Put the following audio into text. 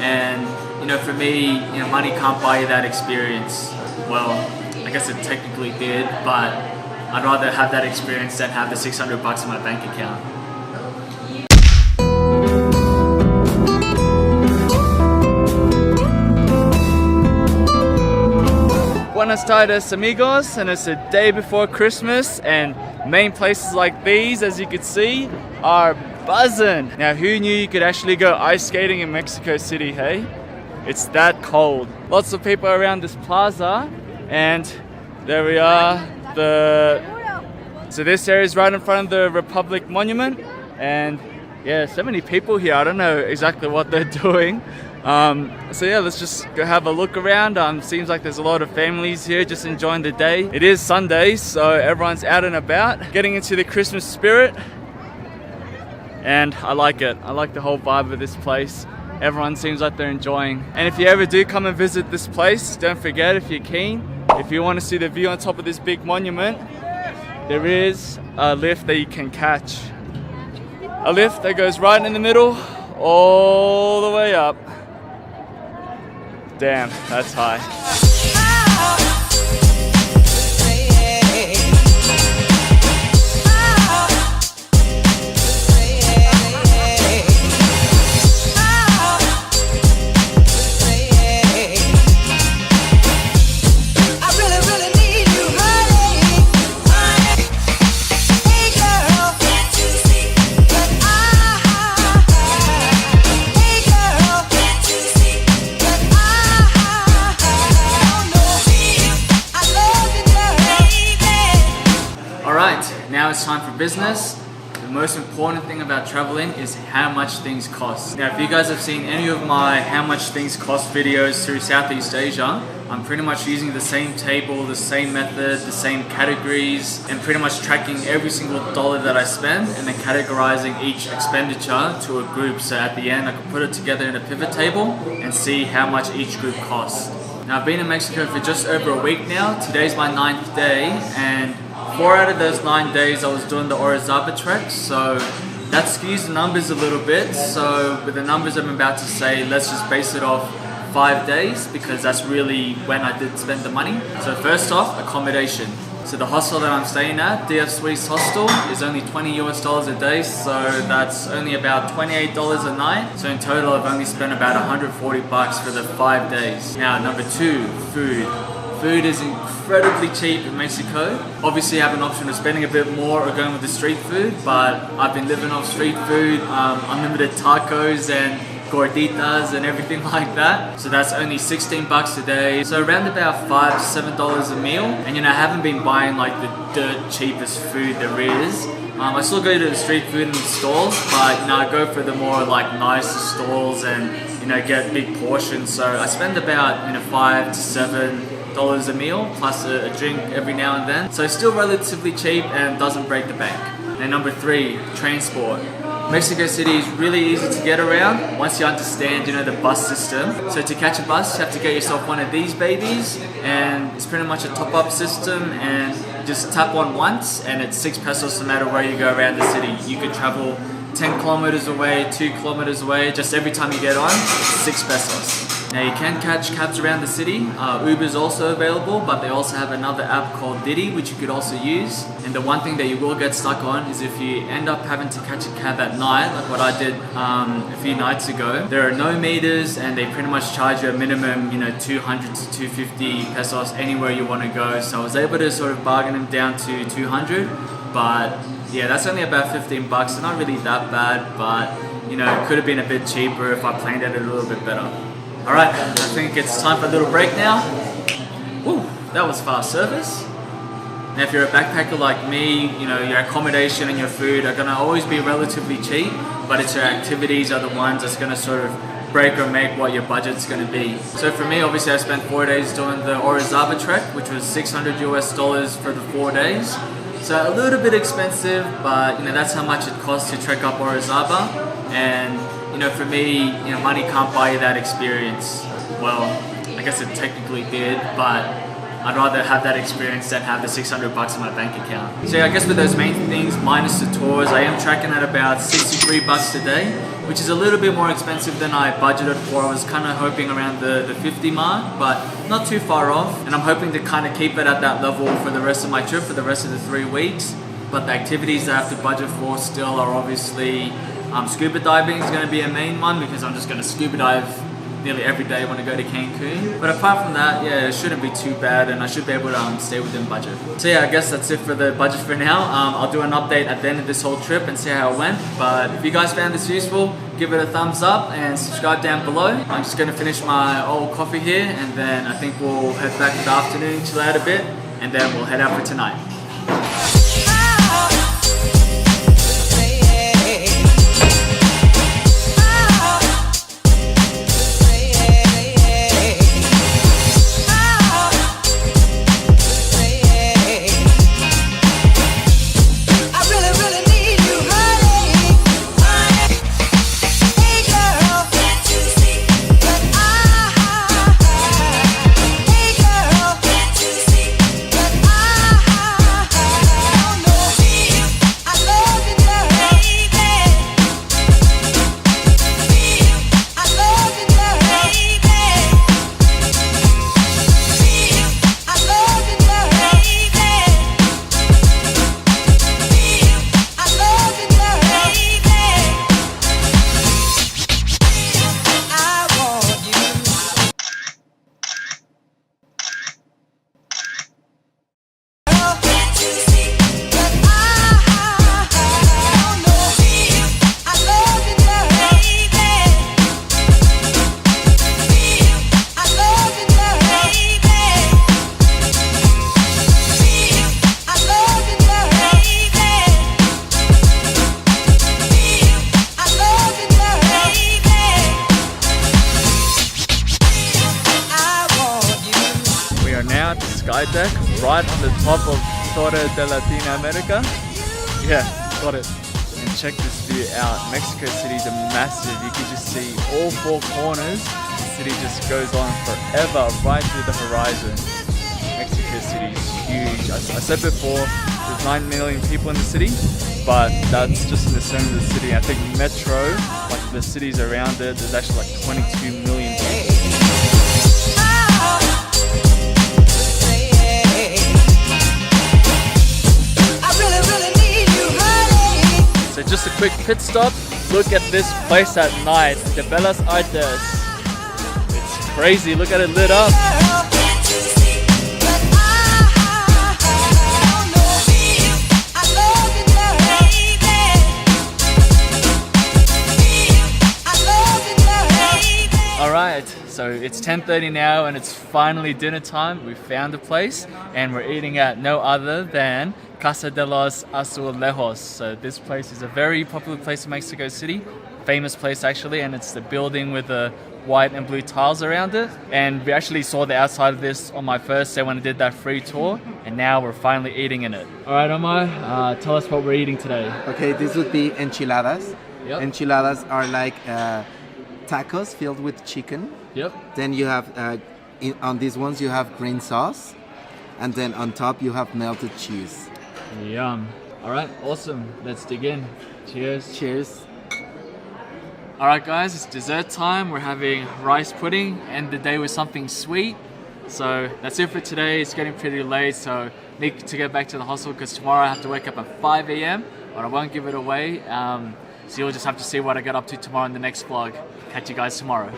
And you know, for me, you know, money can't buy you that experience. Well, I guess it technically did, but I'd rather have that experience than have the 600 bucks in my bank account. Buenas tardes, amigos, and it's the day before Christmas, and main places like these, as you can see, are buzzing. Now, who knew you could actually go ice skating in Mexico City, hey? It's that cold. Lots of people around this plaza, and there we are. So this area is right in front of the Republic Monument, and yeah, so many people here. I don't know exactly what they're doing. So yeah, let's just go have a look around. Seems like there's a lot of families here just enjoying the day. It is Sunday, so everyone's out and about, getting into the Christmas spirit. And I like it. I like the whole vibe of this place. Everyone seems like they're enjoying. And if you ever do come and visit this place, don't forget, if you're keen, if you want to see the view on top of this big monument, there is a lift that you can catch. A lift that goes right in the middle, all the way up. Damn, that's high. Now it's time for business. The most important thing about traveling is how much things cost. Now, if you guys have seen any of my how much things cost videos through Southeast Asia, I'm pretty much using the same table, the same method, the same categories, and pretty much tracking every single dollar that I spend and then categorizing each expenditure to a group. So at the end, I can put it together in a pivot table and see how much each group costs. Now, I've been in Mexico for just over a week now. Today's my 9th day, and 4 out of those 9 days I was doing the Orozaba trek, so that skews the numbers a little bit. So with the numbers I'm about to say, let's just base it off 5 days, because that's really when I did spend the money. So first off, accommodation. So the hostel that I'm staying at, DF Suisse Hostel, is only $20 US a day, so that's only about $28 a night. So in total I've only spent about 140 bucks for the 5 days. Now number 2, food. Food is incredibly cheap in Mexico. Obviously you have an option of spending a bit more or going with the street food, but I've been living off street food, unlimited tacos and gorditas and everything like that. So that's only 16 bucks a day. So around about $5 to $7 a meal. And you know, I haven't been buying like the dirt cheapest food there is. I still go to the street food in the stalls, but you know, I go for the more like nicer stalls and you know, get big portions. So I spend about, you know, $5 to $7 a meal plus a drink every now and then. So still relatively cheap and doesn't break the bank. And number 3, transport. Mexico City is really easy to get around once you understand, you know, the bus system. So to catch a bus, you have to get yourself one of these babies, and it's pretty much a top-up system, and you just tap one once and it's 6 pesos no matter where you go around the city. You could travel 10 kilometers away, 2 kilometers away, just every time you get on, 6 pesos. Now you can catch cabs around the city. Uber is also available, but they also have another app called Didi, which you could also use. And the one thing that you will get stuck on is if you end up having to catch a cab at night, like what I did a few nights ago. There are no meters, and they pretty much charge you a minimum, you know, 200 to 250 pesos anywhere you want to go. So I was able to sort of bargain them down to 200, but yeah, that's only about 15 bucks. So not really that bad, but you know, it could have been a bit cheaper if I planned it a little bit better. Alright, I think it's time for a little break now. Woo, that was fast service. Now if you're a backpacker like me, you know, your accommodation and your food are going to always be relatively cheap, but it's your activities are the ones that's going to sort of break or make what your budget's going to be. So for me, obviously I spent 4 days doing the Orozaba trek, which was $600 US for the 4 days. So a little bit expensive, but you know, that's how much it costs to trek up Orozaba. And you know, for me, you know, money can't buy you that experience. Well, I guess it technically did, but I'd rather have that experience than have the 600 bucks in my bank account. So yeah, I guess with those main things, minus the tours, I am tracking at about 63 bucks a day, which is a little bit more expensive than I budgeted for. I was kind of hoping around the 50 mark, but not too far off. And I'm hoping to kind of keep it at that level for the rest of my trip, for the rest of the 3 weeks. But the activities that I have to budget for still are obviously scuba diving is going to be a main one, because I'm just going to scuba dive nearly every day when I go to Cancun. But apart from that, yeah, it shouldn't be too bad, and I should be able to stay within budget. So yeah, I guess that's it for the budget for now. I'll do an update at the end of this whole trip and see how it went. But if you guys found this useful, give it a thumbs up and subscribe down below. I'm just gonna finish my old coffee here, and then I think we'll head back in the afternoon, chill out a bit, and then we'll head out for tonight. Sky deck right on the top of Torre de Latinoamerica. Yeah, got it. And check this view out. Mexico City's a massive. You can just see all 4 corners. The city just goes on forever right through the horizon. Mexico City is huge. I said before, there's 9 million people in the city, but that's just in the center of the city. I think metro, like the cities around it, there's actually like 22 million people. So just a quick pit stop. Look at this place at night, the Bellas Artes. It's crazy, look at it lit up. Alright, so it's 10:30 now and it's finally dinner time. We found a place and we're eating at no other than Casa de los Azulejos. So this place is a very popular place in Mexico City, famous place actually, and it's the building with the white and blue tiles around it. And we actually saw the outside of this on my first day when I did that free tour, and now we're finally eating in it. Alright Omar, tell us what we're eating today. Okay, this would be enchiladas. Yep. Enchiladas are like tacos filled with chicken. Yep. Then you have, on these ones you have green sauce. And then on top you have melted cheese. Yum. Alright, awesome. Let's dig in. Cheers. Cheers. Alright guys, it's dessert time. We're having rice pudding, end the day with something sweet. So that's it for today. It's getting pretty late, so I need to get back to the hostel because tomorrow I have to wake up at 5 a.m. but I won't give it away. So you'll just have to see what I get up to tomorrow in the next vlog. Catch you guys tomorrow.